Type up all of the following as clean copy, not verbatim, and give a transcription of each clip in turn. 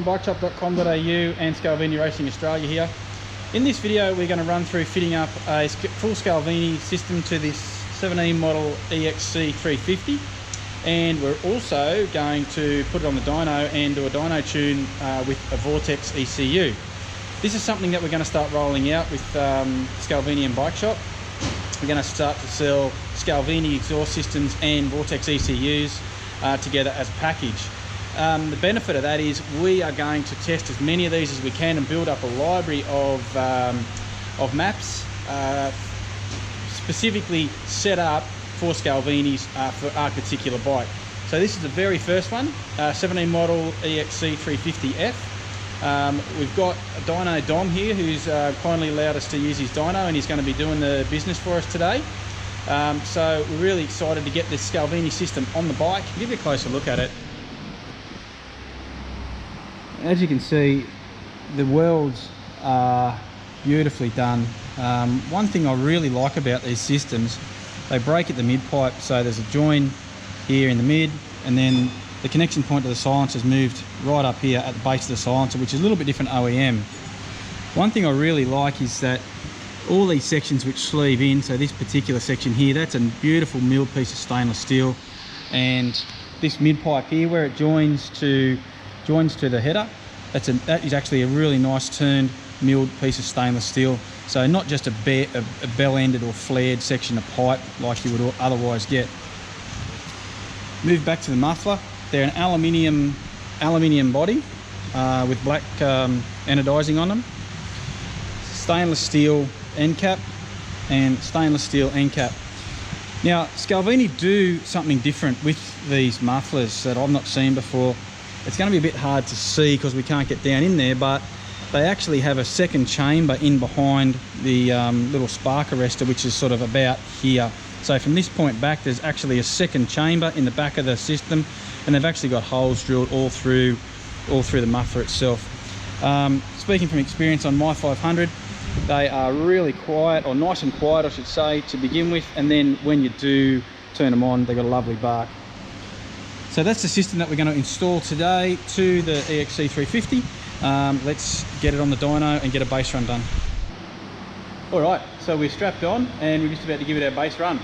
from bikeshop.com.au and Scalvini Racing Australia here. In this video we're going to run through fitting up a full Scalvini system to this 17 model EXC 350, and we're also going to put it on the dyno and do a dyno tune with a Vortex ECU. This is something that we're going to start rolling out with Scalvini and Bike Shop. We're going to start to sell Scalvini exhaust systems and Vortex ECUs together as a package. The benefit of that is we are going to test as many of these as we can and build up a library of maps specifically set up for Scalvini's for our particular bike. So this is the very first one, 17 model EXC 350F. We've got a dyno Dom here who's kindly allowed us to use his dyno, and he's going to be doing the business for us today. So we're really excited to get this Scalvini system on the bike. Give you a closer look at it. As you can see, the welds are beautifully done. One thing I really like about these systems, they break at the mid pipe, so there's a join here in the mid, and then the connection point to the silencer is moved right up here at the base of the silencer, which is a little bit different OEM. One thing I really like is that all these sections which sleeve in, so this particular section here, that's a beautiful milled piece of stainless steel, and this mid pipe here where it joins to the header, that is actually a really nice turned milled piece of stainless steel. So not just a bell-ended or flared section of pipe like you would otherwise get. Move back to the muffler. They're an aluminium body with black anodizing on them. Stainless steel end cap and stainless steel end cap. Now Scalvini do something different with these mufflers that I've not seen before. It's going to be a bit hard to see because we can't get down in there, but they actually have a second chamber in behind the little spark arrestor, which is sort of about here. So from this point back, there's actually a second chamber in the back of the system, and they've actually got holes drilled all through the muffler itself. Speaking from experience on my 500, they are really quiet, or nice and quiet I should say, to begin with, and then when you do turn them on, they've got a lovely bark. So that's the system that we're going to install today to the EXC 350. Let's get it on the dyno and get a base run done. Alright, so we're strapped on and we're just about to give it our base run.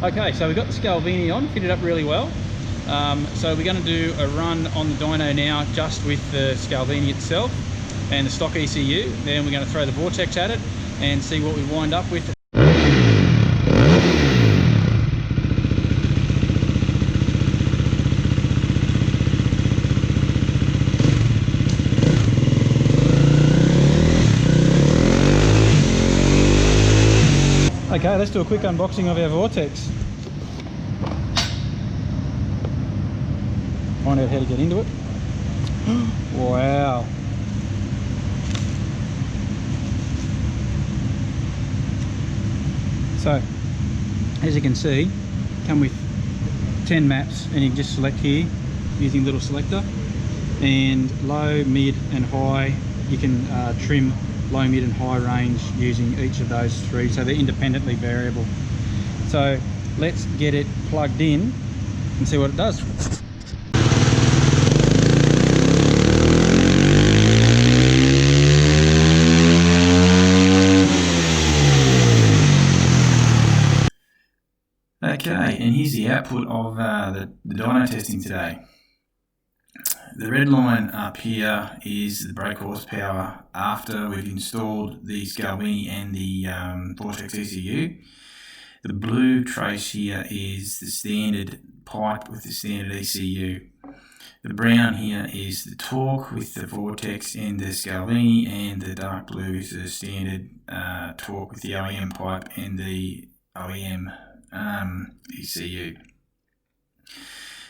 Okay, so we've got the Scalvini on, fitted up really well. So we're going to do a run on the dyno now just with the Scalvini itself and the stock ECU. Then we're going to throw the Vortex at it and see what we wind up with. Okay, let's do a quick unboxing of our Vortex. Find out how to get into it. Wow. So, as you can see, come with 10 maps, and you can just select here using little selector, and low, mid and high. You can trim low, mid and high range using each of those three, so they're independently variable. So let's get it plugged in and see what it does. Okay, and here's the output of the dyno testing today. The red line up here is the brake horsepower after we've installed the Scalvini and the Vortex ECU. The blue trace here is the standard pipe with the standard ECU. The brown here is the torque with the Vortex and the Scalvini, and the dark blue is the standard torque with the OEM pipe and the OEM ECU.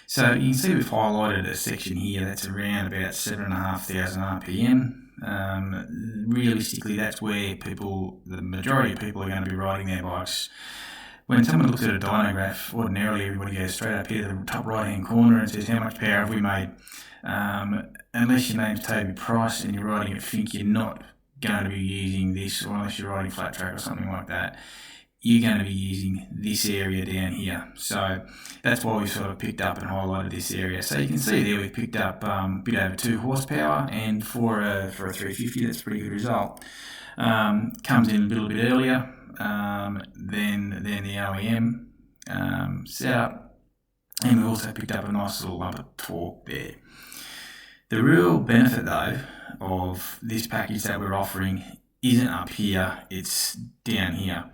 So you can see we've highlighted a section here that's around about 7,500 RPM. Realistically, that's where the majority of people are going to be riding their bikes. When someone looks at a dyno graph, ordinarily everybody goes straight up here to the top right hand corner and says, how much power have we made? Unless your name's Toby Price and you're riding at Fink, you're not going to be using this, or unless you're riding flat track or something like that, you're going to be using this area down here. So that's why we sort of picked up and highlighted this area. So you can see there we've picked up a bit over 2 horsepower, and for a 350, that's a pretty good result. Comes in a little bit earlier than the OEM setup, and we also picked up a nice little lump of torque there. The real benefit though of this package that we're offering isn't up here, it's down here.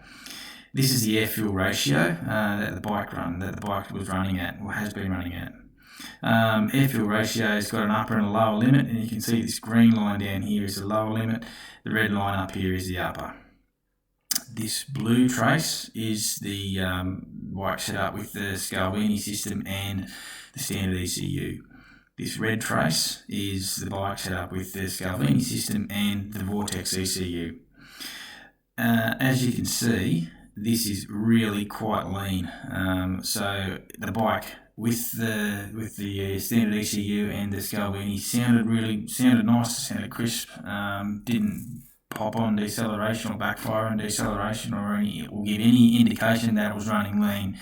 This is the air-fuel ratio that the bike was running at, or has been running at. Air-fuel ratio has got an upper and a lower limit, and you can see this green line down here is the lower limit, the red line up here is the upper. This blue trace is the bike set up with the Scalvini system and the standard ECU. This red trace is the bike set up with the Scalvini system and the Vortex ECU. As you can see, this is really quite lean. So the bike with the standard ECU and the Scalvini sounded nice, sounded crisp. Didn't pop on deceleration or backfire on deceleration or give any indication that it was running lean.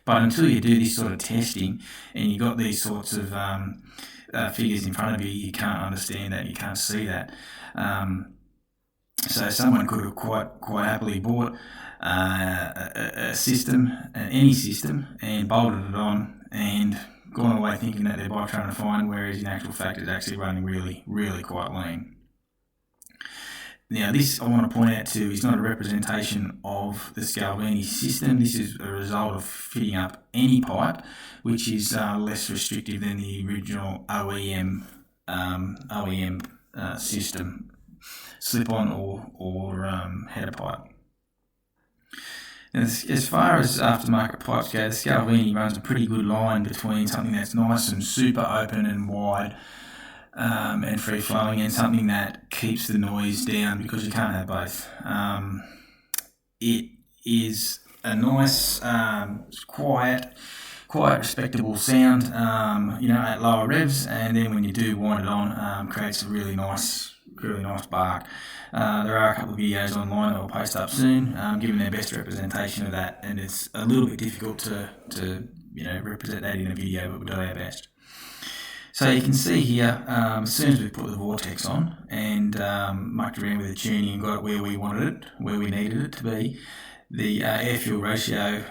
But until you do this sort of testing and you got these sorts of figures in front of you, you can't understand that, you can't see that. So someone could have quite happily bought a system, any system, and bolted it on and gone away thinking that their bike's trying to find, whereas in actual fact it's actually running really quite lean. Now this, I want to point out too, is not a representation of the Scalvini system. This is a result of fitting up any pipe, which is less restrictive than the original OEM system, slip-on or header pipe. Now, as far as aftermarket pipes go, the Scalvini runs a pretty good line between something that's nice and super open and wide, and free flowing, and something that keeps the noise down, because you can't have both. It is a nice, quiet, respectable sound, at lower revs, and then when you do wind it on, creates a really nice bark. There are a couple of videos online that will post up soon, giving their best representation of that, and it's a little bit difficult to represent that in a video, but we'll do our best. So you can see here, as soon as we put the Vortex on and mucked around with the tuning and got it where we wanted it, where we needed it to be, the air-fuel ratio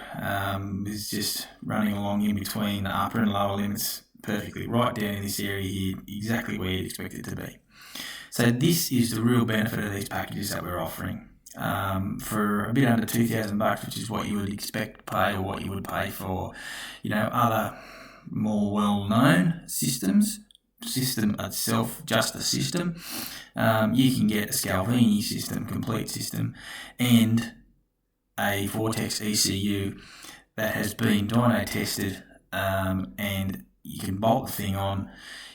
is just running along in between the upper and lower limits perfectly, right down in this area here, exactly where you'd expect it to be. So this is the real benefit of these packages that we're offering. For a bit under $2,000, which is what you would expect to pay, or what you would pay for, other more well-known system itself, just the system, you can get a Scalvini system, complete system, and a Vortex ECU that has been dyno tested, and you can bolt the thing on,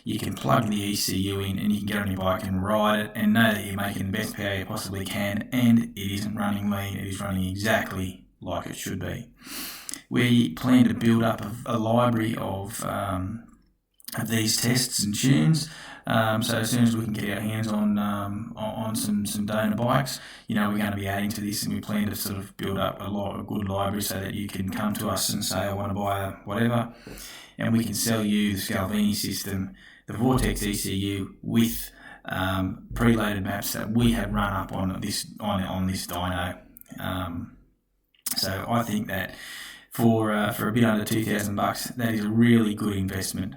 you can plug the ECU in, and you can get on your bike and ride it and know that you're making the best power you possibly can, and it isn't running lean, it is running exactly like it should be. We plan to build up a library of these tests and tunes. So as soon as we can get our hands on some Dyno bikes, we're going to be adding to this, and we plan to sort of build up a good library so that you can come to us and say, I want to buy a whatever, and we can sell you the Scalvini system, the Vortex ECU with preloaded maps that we have run up on this dyno. So I think that for a bit under $2,000, that is a really good investment.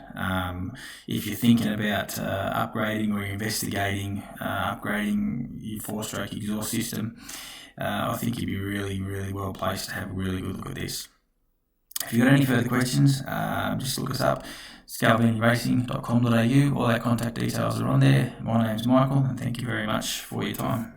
If you're thinking about upgrading or you're investigating upgrading your 4-stroke exhaust system, I think you'd be really, really well placed to have a really good look at this. If you've got any further questions, just look us up, scalviniracing.com.au. All our contact details are on there. My name's Michael, and thank you very much for your time.